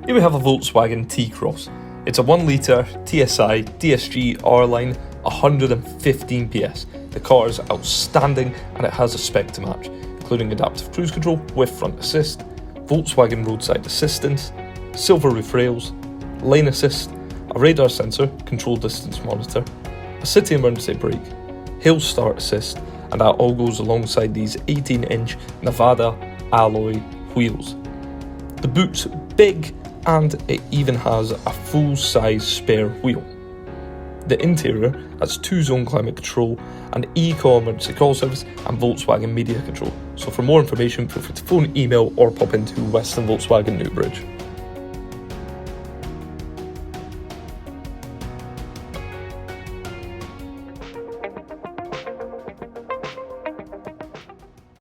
Here we have a Volkswagen T-Cross. It's a 1 litre TSI DSG R-Line, 115 PS. The car is outstanding and it has a spec to match, including adaptive cruise control with front assist, Volkswagen Roadside Assistance, silver roof rails, lane assist, a radar sensor, control distance monitor, a city emergency brake, hill start assist, and that all goes alongside these 18-inch Nevada alloy wheels. The boot's big and it even has a full-size spare wheel. The interior has 2-zone climate control, an eCall emergency call service and Volkswagen media control. So for more information, feel free to phone, email or pop into Western Volkswagen Newbridge.